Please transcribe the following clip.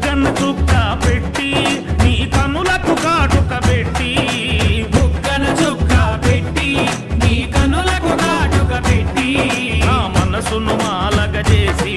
బుగ్గన చుక్క పెట్టి నీ కనులకు కాటుక పెట్టి బుగ్గన చుక్క పెట్టి నీ కనులకు కాటుక పెట్టి నా మనసును మాలగ చేసి